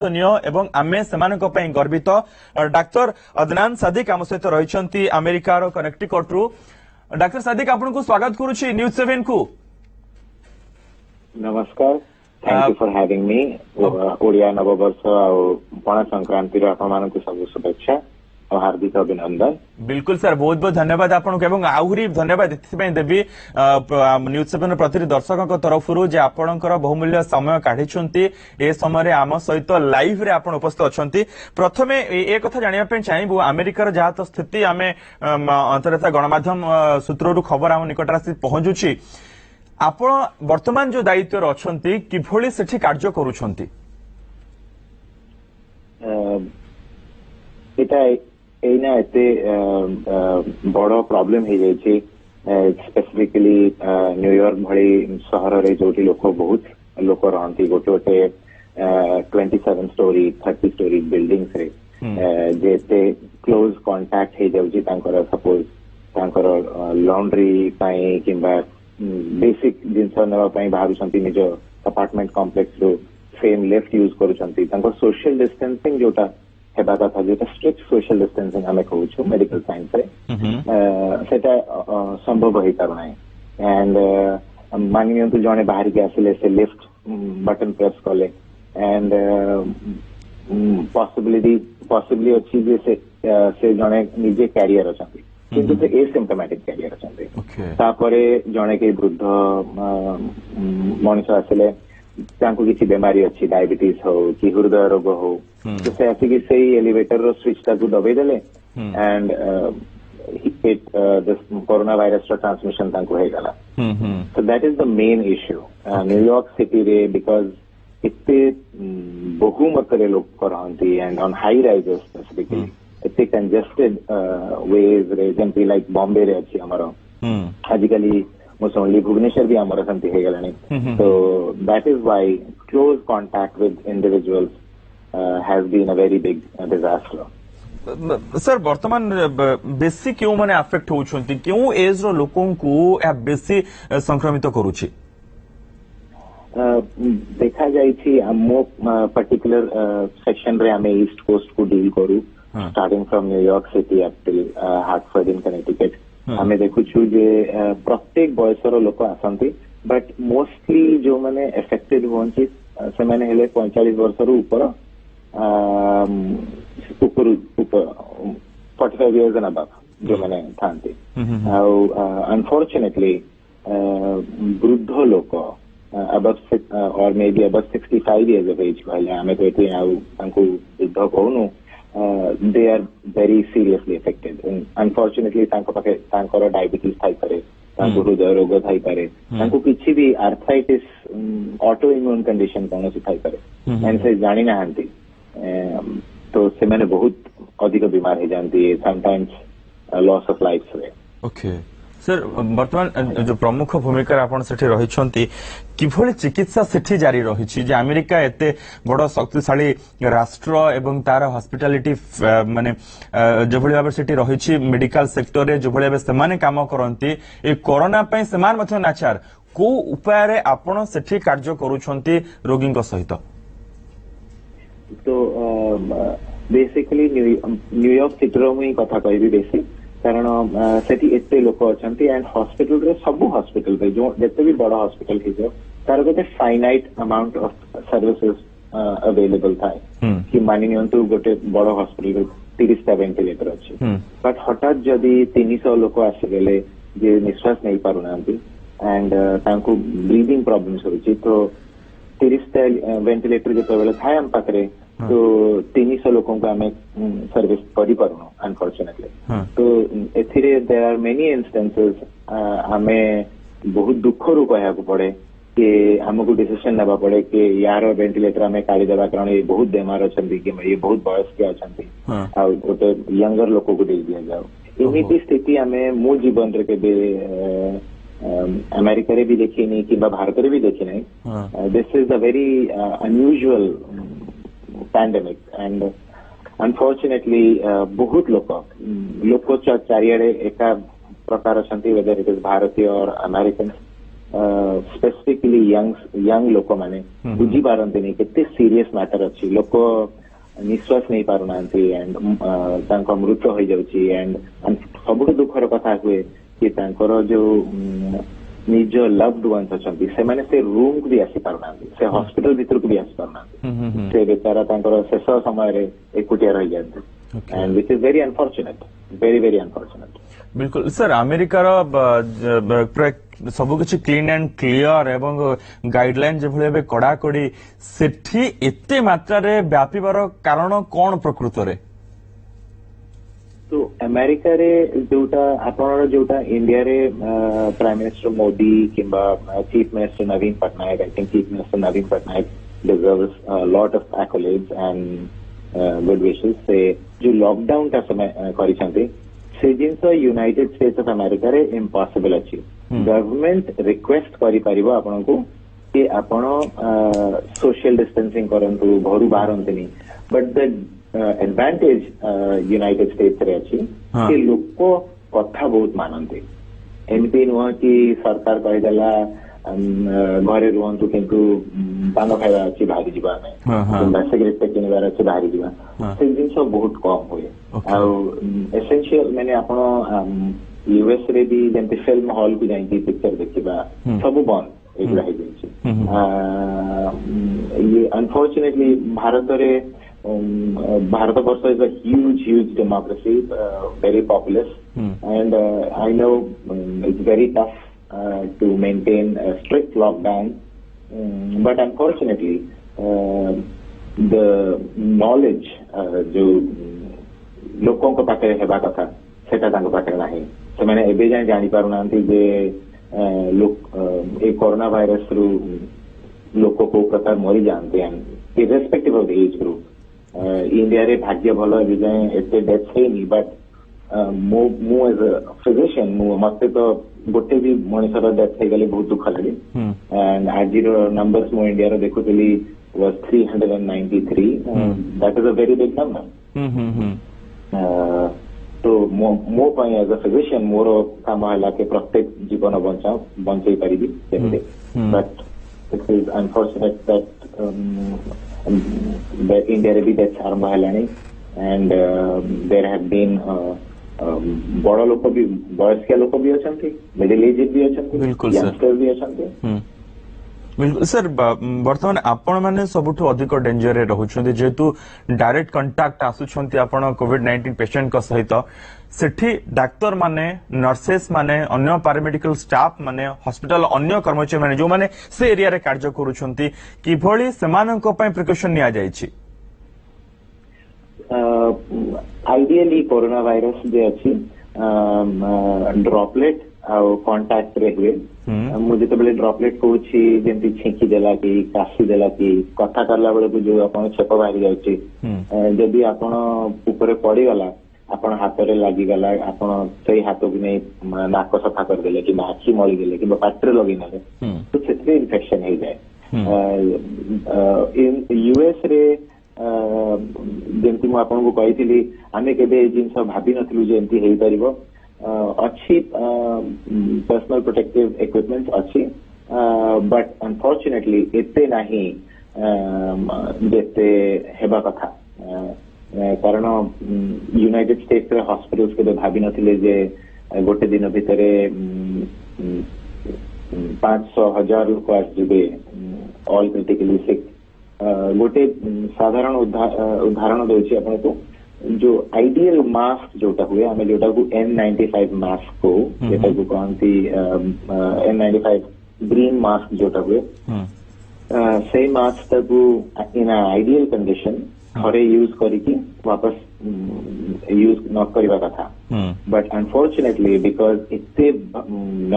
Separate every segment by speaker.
Speaker 1: एवं आमे सेमानक पई गर्वित डाक्टर अदनान सादिक आम सहित रही अमेरिकार कनेक्टिकट रु डाक्टर सादिक आपन को स्वागत करुछि न्यूज 7 को।
Speaker 2: नमस्कार, thank you for having me. Odia नववर्ष और पणा संक्रांति आपण को सब शुभेच्छा और हार्दिक अभिनंदन। बिल्कुल
Speaker 1: सर, बहुत बहुत धन्यवाद आपको आहुरी धन्यवाद देवी न्यूज 7 प्रति दर्शकों तरफ जे आपणकर बहुमूल्य समय काढ़ी ए समय आम सहित लाइव रे आपण उपस्थित अच्छा। प्रथमे ए कथा जानिया चाहबू अमेरिकार जहाँ तो स्थिति आम अंतर्राष्ट्रीय गणमाध्यम सूत्रु खबर आम निकट आसी पहुंचुची आपण वर्तमान जो दायित्व अच्छा किभली सेठी कार्य करूछंती
Speaker 2: एना एते बड़ प्रॉब्लम हो जाए स्पेसिफिकली न्यूयॉर्क भली सहर रे जोटी लोक बहुत लोक रहती गोटे गोटे 27 स्टोरी 30 स्टोरी बिल्डिंग्स रे जेते क्लोज कांटेक्ट हो जाउची तांकर सपोज तांकर लॉन्ड्री पाई किंबा बेसिक जिनस नेवा पाई बाहरुछंती निज अपार्टमेंट कॉम्प्लेक्स रो सेम लिफ्ट यूज करूछंती तांकर सोशल डिस्टेंसिंग जोटा हेबा कथा जो स्ट्रिक्ट सोशल डिस्टेंसिंग आम कहूँ मेडिकल साइंस रे सेटा संभव हो पार ना एंड मानि जड़े बाहर के आसिले से लिफ्ट बटन प्रेस कले एंड पॉसिबली अच्छी जे से जड़े निजे कैरियर अच्छा किंतु से एसिम्टोमेटिक कैरियर अच्छा तापरे जड़े के वृद्ध मनुष्य आसिले तांको किसी बेमारी अच्छी डायबिटीज हो कि हृदय रोग हो तो से आसिक से एलिवेटर रो स्विच ताकू दबे देले एंड कोरोना वायरस रो ट्रांसमिशन तांको हे गला। So that is the main issue New York city रे बिकॉज इतने बहुमत रे लोग करहंती and on high rises specifically इतने कंजेस्टेड वेज रे जेंटली लाइक बॉम्बे रे अच्छी हमारो आजिकली most only Bhubaneswar भी आमर संति है गलानी। So that is why close contact with individuals has been a very big disaster.
Speaker 1: Sir वर्तमान बेसी क्यों माने अफेक्ट होउछंती क्यों एज रो लोकों को या बेसी संक्रमित करूची
Speaker 2: देखा जाई छी हमो पर्टिकुलर सेक्शन रे हमें ईस्ट कोस्ट को डील करू starting from New York city up till Hartford in Connecticut हमें देखुछु जे प्रत्येक बयसर लोक आसंती बट मोस्टली जो माने एफेक्टेड होंची से माने हेले 45 वर्ष रु ऊपर ऊपर 45 इयर्स एंड अबव जो माने थांती अनफॉर्चुनेटली वृद्ध लोक अबव और मे बी अबव 65 इयर्स ऑफ एज कहले हमें तो एती आउ तांको वृद्ध कहनु they are very seriously affected. Unfortunately, तांकर डायबिटीज थाई पारे, तांको हृदय रोग थाई पारे, तांको किसी भी आर्थराइटिस ऑटो इम्यून कंडीशन कौन सी थाई पारे, एंड से जानी ना आंती, तो से मैंने बहुत अधिक बीमार हो जाती है, sometimes loss of life रे।
Speaker 1: Okay. सर वर्तमान जो प्रमुख भूमिका आपण सेठी रहिछंती किभली चिकित्सा सेठी जारी रहिछि जे अमेरिका एते बड़ शक्तिशाली राष्ट्र एवं तार हॉस्पिटैलिटी माने जेभली भाबे सेठी रहिछि मेडिकल सेक्टर रे जेभली भाबे समान काम करंती ए कोरोना पय समान मथ नाचार को उपाय रे आपण सेठी कार्य करूछंती रोगी को सहित
Speaker 2: तो बेसिकली न्यूयॉर्क सिटी रो ही कथा कहबी बेसिक कारण सेठी एते लोक अछंती एंड हॉस्पिटल रे सब हॉस्पिटल रे जो जते भी बड़ा हॉस्पिटल हिजो तार गोटे finite amount of services available थाए कि मानि नियंतु गोटे बड़ा हॉस्पिटल रे 30 टा वेंटिलेटर अछि बट हठात जदी 300 लोक आसी गेले जे निश्वास नहीं पारु नांती एंड तांको ब्रीदिंग प्रॉब्लम्स होछि तो 30 टा वेंटिलेटर जे तबले थाए हम पाखरे तो 300 लोगों को हमें सर्विस करी पारुनो अनफॉर्चुनेटली तो एथिरे देयर आर मेनी इंस्टेंसेस हमें बहुत दुख रू कहया को पड़े कि हमको डिसीजन नेबा पड़े कि यार वेंटिलेटर हमें काढ़ी देबा कारण ये बहुत बीमार अछंती कि ये बहुत बयस के अछंती आ गोटे यंगर लोक को दे दिया जाओ एमिति स्थिति हमें मो जीवन रे के अमेरिका रे भी देखी नहीं कि भारत रे भी देखी नहीं this is a very unusual pandemic and unfortunately बहुत लोक चारियाडे एका प्रकार अछंती वेदर इट इज भारतीय और अमेरिकन स्पेसिफिकली यंग लोक माने बुझी पारंतनी केते सीरियस मैटर अच्छी लोक निश्वास नहीं पारुना एंड मृत्यु हो जाउची एंड सबुठ दुखर कथा हुए कि तांकर जो निज लव्ड वन्स अछंती से माने से रूम को भी आसी पारुना से हॉस्पिटल भीतर को भी आसी पारुना से बेचारा तांकर शेष समय रे एकुटिया रह जाते and which is very unfortunate very unfortunate
Speaker 1: बिल्कुल सर अमेरिकार सबु किछि क्लीन एंड क्लियर एवं गाइडलाइन जेभଳି ଏବେ କଡାକଡି ସେଠି ଏତେ ମାତ୍ରାରେ ବ୍ୟାପିବାର କାରଣ କଣ ପ୍ରକୃତରେ
Speaker 2: तो अमेरिका रे जोटा आपनर जोटा इंडिया रे प्राइम मिनिस्टर मोदी किंबा chief minister Naveen Patnaik I think chief minister Naveen Patnaik deserves a lot of accolades and good wishes से जो लॉकडाउन का समय करी छथि से since United States of America रे इम्पॉसिबल अछि गवर्नमेंट रिक्वेस्ट करी परिबो आपन को कि आपण सोशल डिस्टेंसिंग करंतु घरु बाहरंतनी but the advantage United States रे अछि कि लोक कथा बहुत मानते एमपी नुह कि सरकार कहीदेला घरे रुहतु किंतु पान खाଇବା अच्छी बाहरी जीवा सिगरेट पे किनबार अच्छी बाहरी जीवा से जिनस बहुत कम हुए एसेंशियल मैंने आपण यूएस रे भी जंती फिल्म हॉल को जाई पिक्चर देखिबा सब बंद एगुला हे जाई ये अनफॉर्चुनेटली भारत रे भारत वर्ष is a huge democracy, very populous, and I know it's very tough to maintain a strict lockdown, but unfortunately the knowledge जो लोकों को पाखे हेबा कथा सेटा तांको पाखे नाही से माने एबे जाय जानि पारु नांती जे लोक ए कोरोना वायरस रु लोको को प्रकार मरी जानते हैं irrespective of the age group India रे भाग्य भल जाए एते डेथ है बट मु एज अ फिजिशियन मत तो गोटे भी मनुष्यर डेथ हो गले बहुत दुख लगे एंड आज नंबर्स मो इंडिया रो देखुली was 393 that is a very big number तो मो पई एज अ फिजिशियन मोर काम हला के प्रत्येक जीवन बंचाई परिबी but it is unfortunate that that India रे भी deaths आरंभ हेलानी and there have been बड़ लोक भी वयस्क लोक भी अछंती मिडिल एज भी अछंती यंगस्टर भी अछंती
Speaker 1: बिल्कुल सर वर्तमान आपण माने सबुठु अधिक डेंजर रे रहुछंती जेतु डायरेक्ट कांटेक्ट आसुछंती आपण कोविड-19 पेशेंट का सहित सेठी डाक्टर माने नर्सेस माने अन्य पैरामेडिकल स्टाफ माने हॉस्पिटल अन्य कर्मचारी माने जो माने से एरिया रे कार्य करूछंती किभଳି सेमानक पय प्रिकॉशन निया जायछि
Speaker 2: आइडियली कोरोना वायरस जे अछि ड्रॉपलेट ଆଉ कॉन्टैक्ट रे हुए मुझे तो बेले ड्रॉपलेट कहूची जेंती छेकी देला कि काशी देला कि कथा करला बेले जो आपण छेप बाहरी जाउची जदी आपण ऊपर पड़ी गला आपण हाथ रे लागी गला आपण सही हाथ को नहीं नाक सफा कर देले कि आखी मळी देले कि पाट्रे लगी ना तो सेते इन्फेक्शन हो जाए इन यूएस रे जेंती मु आपण को कहितली आमे केबे जिंस भाबी नथलु जे एंती हेई परिबो अच्छी पर्सनल प्रोटेक्टिव इक्विपमेंट अच्छी बट अनफॉर्चुनेटली एते नहीं जेते हेबा कथा कारण यूनाइटेड स्टेट्स रे हॉस्पिटल्स के भाबी नथिले जे गोटे दिन भितरे 500,000 लोक आसबे ऑल क्रिटिकली सिक गोटे साधारण उदाहरण देउछि आपण को जो आइडियल मास्क जोटा हुए हमें जोटा को N95 मास्क को जोटा को कहती N95 ग्रीन मास्क जोटा हुए से मास्क को इन आइडियल कंडीशन थोड़े यूज करिकी वापस यूज न करवा कथा बट अनफॉर्चुनेटली बिकॉज इतने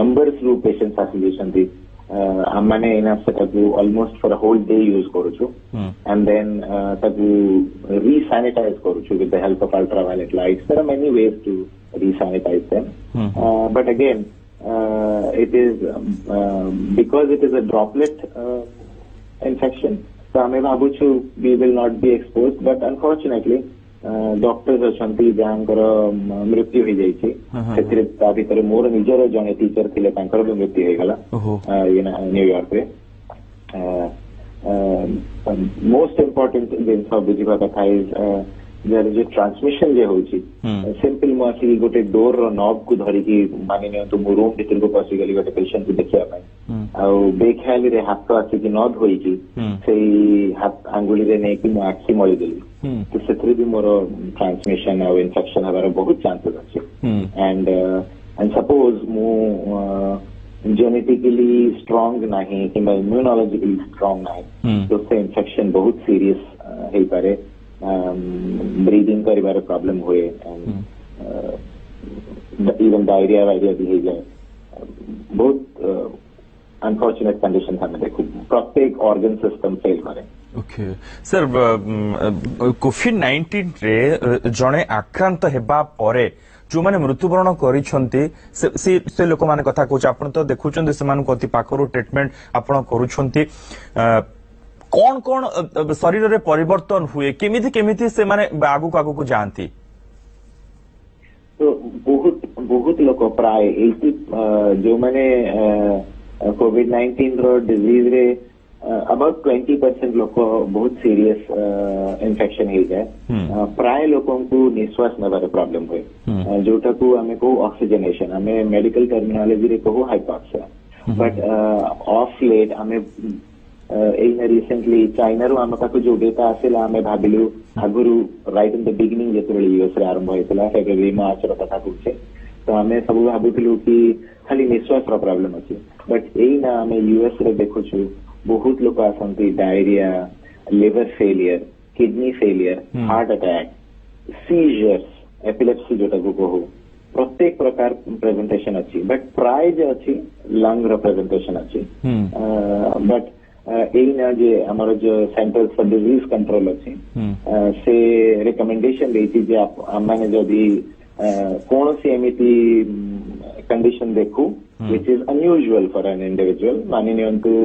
Speaker 2: नंबर्स रु पेशेंट्स आसी आमने इना सेटाकू almost for a whole day use करूछु एंड देन ताकू रीसैनिटाइज करूछु with the help of ultraviolet lights there are many ways to resanitise them but again it is because it is a droplet infection तो हमें भाबुछु we will not be exposed but unfortunately doctors अछंती जानकर मृत्यु हो जाइछि सेथिरे ता भितर मोर निजर जने टीचर थिले तांकर भी मृत्यु हो गला न्यूयॉर्क रे मोस्ट इम्पोर्टेंट जिनस बुझिबा कथा इज जर जो ट्रांसमिशन जे होची सिंपल मो आसी गोटे डोर रो नॉब को धरि की मानि नियो तो रूम भीतर को पसी गली गोटे पेशेंट को देखिया पाई आ बेख्याली रे हाथ आसी कि न धोई की सेई हाथ आंगुली रे नै कि मो आखि मळी देली तो सेथरे भी मोर ट्रांसमिशन और इन्फेक्शन हबार बहुत चांसेस अछि एंड सपोज मो जेनेटिकली स्ट्रांग नहीं कि इम्यूनोलॉजिकली स्ट्रांग नहीं तो से इन्फेक्शन बहुत सीरियस हे पारे ब्रीदिंग करिबार प्रॉब्लम हुए इवन डायरिया वायरिया भी हो जाए बहुत अनफॉर्चुनेट कंडीशन हमें देखो प्रत्येक ऑर्गन सिस्टम फेल करे
Speaker 1: ओके सर कोविड-19 रे जणे आक्रांत हेबा परे जो माने मृत्युवरण करिसंती से लोक माने कथा कहूछ आपण तो देखुचंती से मान कति पाखरु ट्रीटमेंट आपण करूछंती कौन कौन शरीर रे परिवर्तन हुए केमिति केमिति से माने आगु को जानती
Speaker 2: तो बहुत बहुत लोक प्राय 80 जो माने कोविड-19 रो डिजीज रे अबाउट 20% लोक बहुत सीरियस इन्फेक्शन हो जाए प्राय लोकों को निश्वास नबार प्रॉब्लम हुए जोटा को आमे को ऑक्सीजनेशन आमे मेडिकल टर्मिनोलॉजी रे को हाइपोक्सिया बट ऑफ लेट आमे एइना रिसेंटली चाइना रो आमे पाको जो डेटा आसेला आमे भाबिलु आगुरु राइट इन द बिगिनिंग जेतबेले यूएस रे आरंभ होइतला फेब्रुआरी मार्च रो कथा कुछे तो आमे सब भाबुथिलु कि खाली निश्वास रो प्रॉब्लम अछि बट एइना आमे यूएस रे देखुछु बहुत लोग आसंती diarrhoea liver failure kidney failure heart attack seizures epilepsy जोटा को कहू प्रत्येक प्रकार प्रेजेंटेशन अच्छी बट प्राय जो अच्छी लंग रो प्रेजेंटेशन अच्छी बट एइना जे हमर जो सेंटर फॉर डिजीज कंट्रोल अच्छी से रिकमेंडेशन देती जे माने जदि कौन सी एमिति कंडीशन देखू which is unusual for an individual मानि नियंतु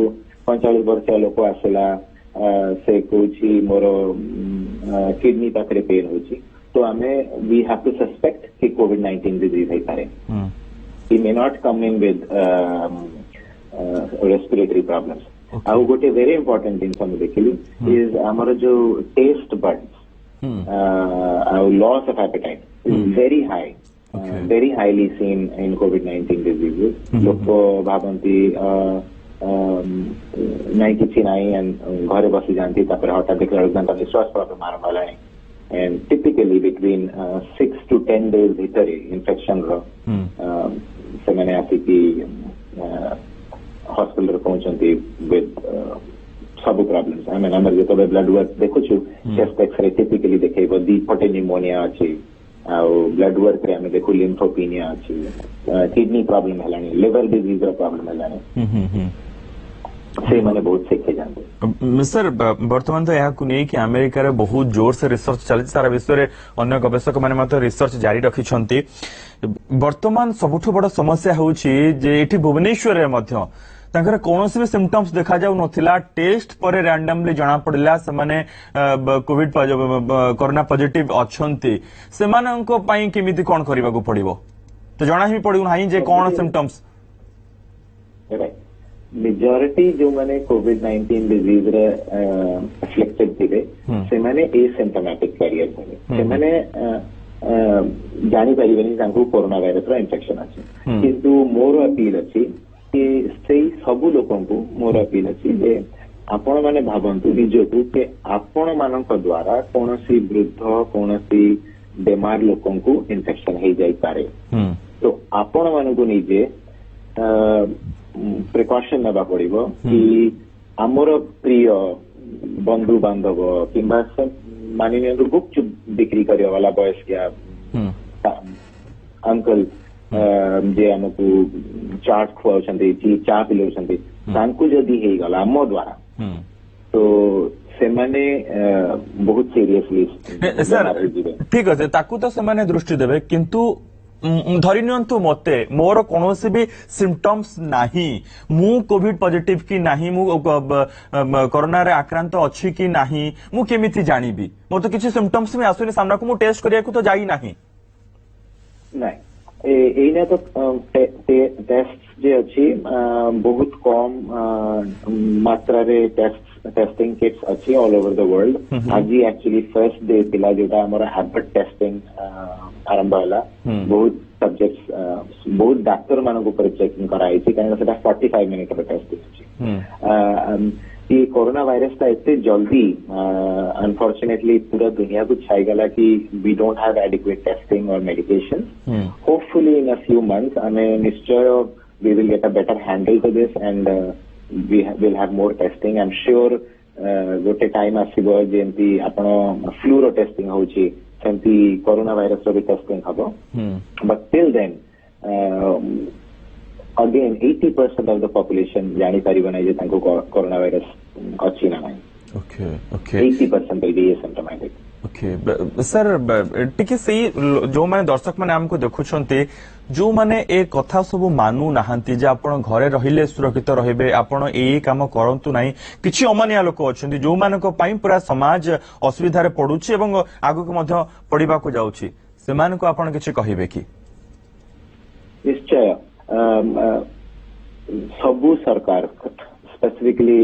Speaker 2: 45 वर्ष लोक आसला से कोची मोर किडनी पाखरे पेन होची तो आमे वी हैव टू सस्पेक्ट कि कोविड-19 डिजीज है पारे he may not come in with respiratory problems आउ गोटे वेरी इंपोर्टेंट थिंग हम देखिली इज हमर जो टेस्ट बड्स आउ loss of appetite is very high very highly seen in covid disease लोक भाबंती नहीं किसी नहीं एंड घरे बसी जानती हठात देखला निश्वास प्रॉब्लम आरंभ होला and typically between 6 to 10 days भीतर इन्फेक्शन रो से मैंने आसिकी हॉस्पिटल पहुंचती विद सब प्रॉब्लम्स आई मीन हमर जो ब्लड वर्क देखु चेस्ट एक्सरे टिपिकली देखैबो दीपटे निमोनिया अछि आउ ब्लड वर्क रे हमें देखु लिम्फोपिनिया अछि किडनी प्रॉब्लम हलानी लिवर डिजीज रो प्रॉब्लम हलानी से माने बहुत सीखे जानते
Speaker 1: सर वर्तमान तो यहाँ नहीं कि अमेरिका रे बहुत जोर से रिसर्च चली सारा विश्व रे अन्य गवेषक माने मते रिसर्च जारी रखिछंती वर्तमान सबुठ बड़ समस्या होउची जे एठी भुवनेश्वर रे मध्य तांकर कोनोसी भी सिम्पटम्स देखा जाउ नथिला टेस्ट पर रैंडमली जाना पड़िला से माने कोविड कोरोना पॉजिटिव अछंती से माननको पई केमिति कोन करबा को पड़िबो तो जाना ही पड़िउ नाही जे कोन सिम्पटम्स
Speaker 2: मेजॉरिटी जो मैंने कोविड-19 डिजीज रे अफेक्टेड थिले से माने एसिम्प्टोमेटिक कैरियर थे से माने जानी परिबेनी तांको कोरोना वायरस रो इन्फेक्शन अछि किंतु मोर अपील अछि कि सेही सब लोकन को मोर अपील अछि जे आपण माने भाबंतु निजकु के आपण मानक द्वारा कोनोसी वृद्ध कोनोसी बीमार लोकन को इन्फेक्शन हे जाई पारे तो आपण मानक निजे प्रिकॉशन नबा पड़िबो कि हमर प्रिय बंधु बांधव किंबा मानि नियंतु गुपचुप बिक्री करिया वाला बॉयस क्या अंकल जे हमकु चाट खुआउछंती चा पिलौछंती तांकु जदी हे गला हम द्वारा तो से माने बहुत सीरियसली
Speaker 1: सर ठीक अछि ताकु तो से माने दृष्टि देबे किंतु धरी नियंतु मते मोर कौनसी भी सिम्पटम्स नाही मु कोविड पॉजिटिव की नाही मु कोरोना रे आक्रांत अछि कि नाही मु केमिति जानिबी मोर तो किछि सिम्पटम्स में आसुनी सामना को मु टेस्ट करिया को तो जाई नाही
Speaker 2: नहीं एइना तो टेस्ट जे अछि बहुत कम मात्रा रे टेस्टिंग किट्स अच्छी ऑल ओवर द वर्ल्ड आज एक्चुअली फर्स्ट डे थिला जोटा हमर हैबिट टेस्टिंग आरंभ होला बहुत सब्जेक्ट्स बहुत डाक्टर मानक ऊपर चेकिंग कराई छी कारण सेटा 45 मिनिट रे टेस्टिंग अछि ये कोरोना वायरस ता इतने जल्दी अनफॉर्चुनेटली पूरा दुनिया को छाई गला कि we don't have adequate testing और medication hopefully in a few months हमें निश्चय we will get a better handle to this and we will have more testing. I'm sure गोटे टाइम आसीबो जेंती आपण फ्लू रो टेस्टिंग होची सेंती कोरोना वायरस रो भी testing हबो but till then again 80% of the population जानी परिबो नै जे तांको कोरोना वायरस अछि ना नै
Speaker 1: okay okay
Speaker 2: 80% will be asymptomatic
Speaker 1: okay sir टिके सही जो माने दर्शक माने हमको देखुछन्ते जो माने ए कथा सब मानु नाहंती जे आपण घरे रहिले सुरक्षित रहिबे आपण ए काम करंतु नाही किछि अमानिया लोक अछन्ती जो मानको पई पूरा समाज असुविधा रे पडुछि एवं आगु को मध्य पडिबा को जाउछि सेमानको आपण किछि कहिबे कि
Speaker 2: निश्चय सबु सरकार specifically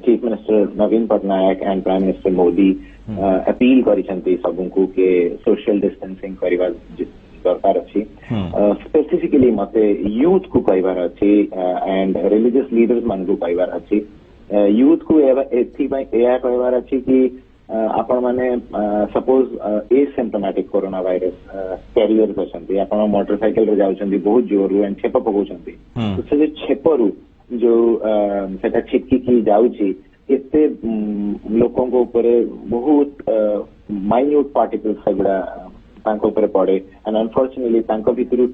Speaker 2: chief minister Naveen Patnaik and prime minister Modi appeal करिसंती सबुको के सोशल डिस्टेंसिंग करिवा दरकार अछि स्पेसिफिकली मते यूथ को कहबार अछि एंड रिलीजियस लीडर्स मन को कहबार अछि यूथ को एथि बाय एया कहबार अछि कि आपण माने suppose asymptomatic corona virus carriers अछंती आपण मोटरसाइकिल रे जाउछंती बहुत जोर एंड छेप पकोछंती तो से छेपरु जो सेटा छिटकी की जाउछि एते लोकों को ऊपर बहुत माइन्यूट पार्टिकल्स सगुड़ा तांको ऊपर पड़े एंड अनफॉर्चुनेटली तांको भितरु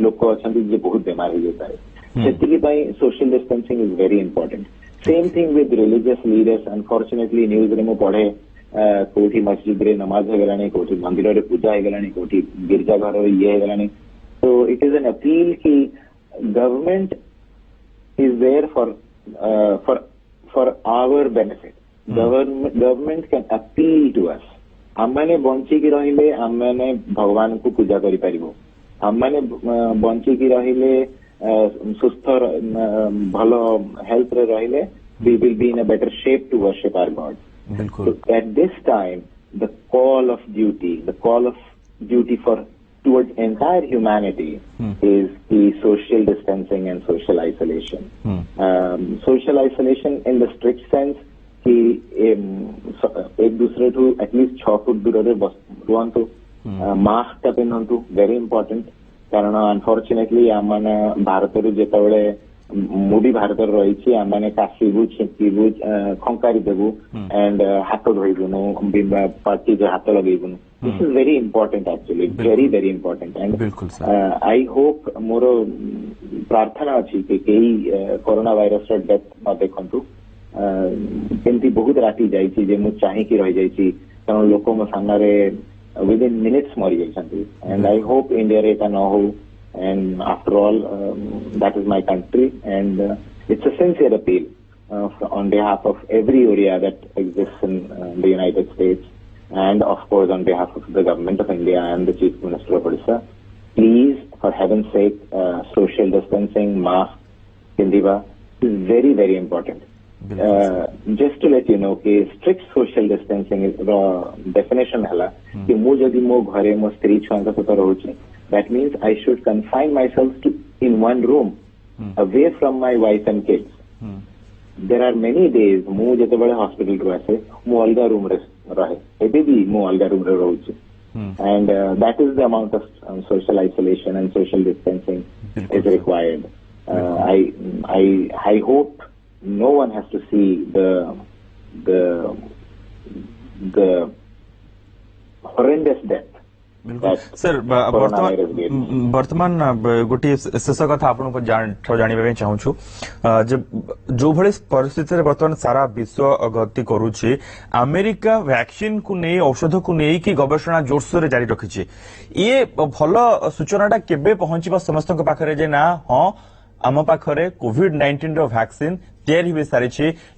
Speaker 2: लोक अछंती जे बहुत बीमार हो जाता है सेतिकी पई social distancing is very important same thing with religious leaders unfortunately news रे मो पढ़े कोठी मस्जिद रे नमाज हो गलानी कोठी मंदिर रे पूजा हो गलानी कोठी गिरजा घर रे ये हो गलानी तो इट इज एन अपील कि government is there for our benefit government can appeal to us आमने बंची की रहिले आमने भगवान को पूजा करि परिबो आमने बंची की रहिले सुस्थ भलो हेल्थ रे रहिले we will be in a better shape to worship our God
Speaker 1: बिल्कुल
Speaker 2: at this time the call of duty for towards entire humanity is the social distancing and social isolation. Social isolation in the strict sense कि एक दूसरे ठू at least 6 foot दूर रे रुहंतु mask पिन्हंतु very important कारण unfortunately आमने भारत रु जेतबेले मु भी भारत रही आमने काशिबु छिपिबु खंकारी देबु एंड हाथ धोइबुनु पार्टी जो हाथ लगेबुनु this is very important actually very very important and I hope more प्रार्थना अछि कि केही कोरोना वायरस रो डेथ न देखंतु केमती बहुत राति जाइछि जे मु चाहि कि रहि जाइछि कारण लोक मो सामने विद इन मिनिट्स मरि जाइछंती एंड आई होप इंडिया रे का न हो and after all that is my country and it's a sincere appeal on behalf of every area that exists in the United States and of course on behalf of the government of India and the Chief Minister of Odisha please for heaven's sake social distancing mask kindiba is very very important just to let you know कि strict social distancing is definition हला कि मु जदि मो घरे मो स्त्री छुआंका सहित रहउछि that means I should confine myself to in one room away from my wife and kids there are many days मु जते बळे हॉस्पिटल रो आसे मु अलगा रूम रे रहे एबे भी मु अलगा रूम रे रहउछि and that is the amount of social isolation and social distancing is required I hope no one has to see the horrendous death
Speaker 1: sir वर्तमान गोटे शेष कथा आपको जानवा चाहूँ जो भली परिस्थिति वर्तमान सारा विश्व गति करुच्ची अमेरिका वैक्सीन को नहीं औषध को नहीं कि गवेषणा जोरसोर जारी रखी ये भल सूचनाटा केबे पहुंचबा समस्त पाखरे जे ना हाँ आम पाखरे कोविड-19 वैक्सीन तैयारी हो सारी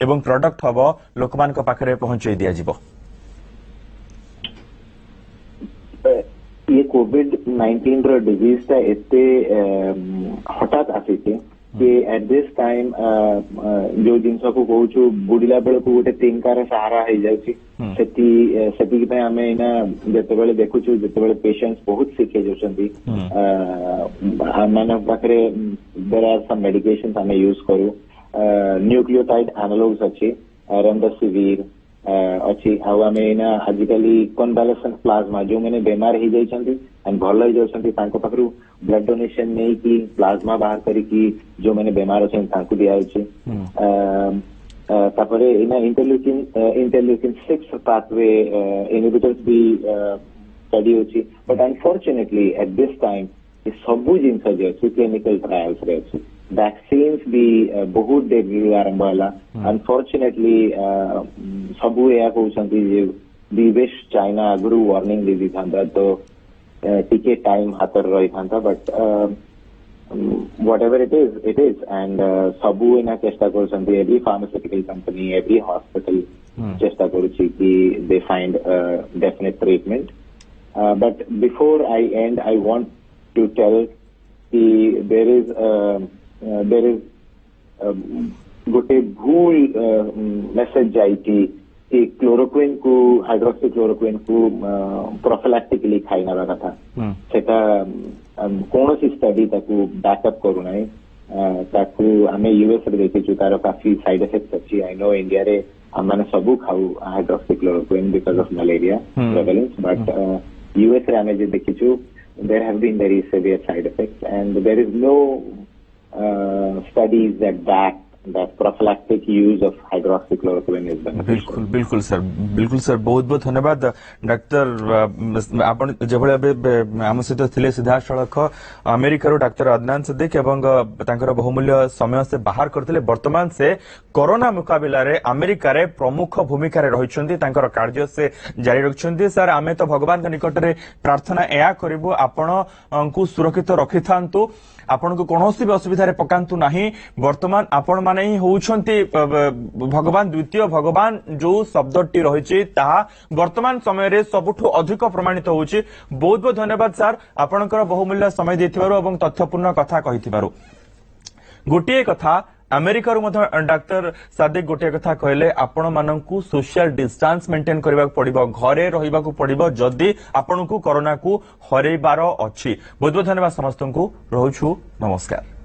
Speaker 1: एवं प्रोडक्ट हम लोक पाखरे पहुंचाई दिया जिवो।
Speaker 2: ये कोविड-19 रो डिजीज ता एते हठात आसी कि एट दिस टाइम जो जिनस को कहूँ बुड़िला बेल को गोटे तिनकार सहारा हो जाऊँगी से आम इना जिते देखु जिते पेशेंट्स बहुत सिक मान पाखे देयर आर सम मेडिकेशंस आम यूज करूँ न्यूक्लियोटाइड एनालॉग्स अच्छी रेमडेसिविर अच्छी आम आजिकली कन्वालेसेंट प्लाज्मा जो मैंने बेमार हो जाती एंड भल हो जाती पाखु ब्लड डोनेशन नहीं कि प्लाज्मा बाहर करके जो मैंने बेमार अच्छे दिखाई इना इंटरल्यूकिन 6 पाथवे इनहिबिटर्स भी स्टडी होची but unfortunately at this time ये सबू जिनस जो अच्छी क्लिनिकल ट्रायल्स रे अच्छी वैक्सीन्स भी बहुत डेरी आरंभ है अनफॉर्चुनेटली सबू या कहते वी विश चाइना आगु वार्निंग दे था तो टिके टाइम हाथ रही था but whatever it is and सबू इना चेष्टा कर every pharmaceutical company every hospital चेष्टा करुच्ची कि they find definite treatment but before I end I want to tell कि देयर इज गोटे भूल मेसेज जाइए कि क्लोरोक्विन को हाइड्रोक्सी क्लोरोक्विन को प्रोफिलैक्टिकली खाई ना कथा सेटा कौन सी स्टडी ताकू बैकअप करूना आम यूएस रे देखीचु तार काफी साइड इफेक्ट्स अच्छी आई नो इंडिया रे आम सबू खाऊ hydroxy chloroquine because of malaria prevalence but US रे आम देखीचु there have been very severe side effects and there is no studies that back that prophylactic use of hydroxychloroquine is beneficial.
Speaker 1: बिल्कुल sir बहुत बहुत धन्यवाद डॉक्टर आपण जेभले आम सहित थिले सीधा सड़क अमेरिकार डॉक्टर अदनान सिद्दीक एवं तांकर बहुमूल्य समय से बाहर करथिले वर्तमान से कोरोना मुकाबला रे अमेरिका रे प्रमुख भूमिका रे रहिछन्ती तांकर कार्य से जारी रखछन्ती सर आमे तो भगवान के निकट रे प्रार्थना एया करिवो आपण को सुरक्षित रखिथांतु आपण को कोनोसी भी असुविधा रे पकांतु नाही वर्तमान आपण माने ही होउछन्ती भगवान द्वितीय भगवान जो शब्दटी रहिछि ताहा वर्तमान समय रे सबुठु अधिक प्रमाणित होउछि बहुत बहुत धन्यवाद सर आपणकर बहुमूल्य समय देथिबारु एवं तथ्यपूर्ण कथा कहिथिबारु गोटिए कथा अमेरिका डाक्टर सादिक गोटे कथा कहले आपण मानकु सोशल डिस्टेंस मेंटेन करबा पड़िबो घरे रहिबा को पड़िबो जदी आपनकु कोरोना को हरेबार अछि बहुत बहुत धन्यवाद समस्त को रहउछु नमस्कार।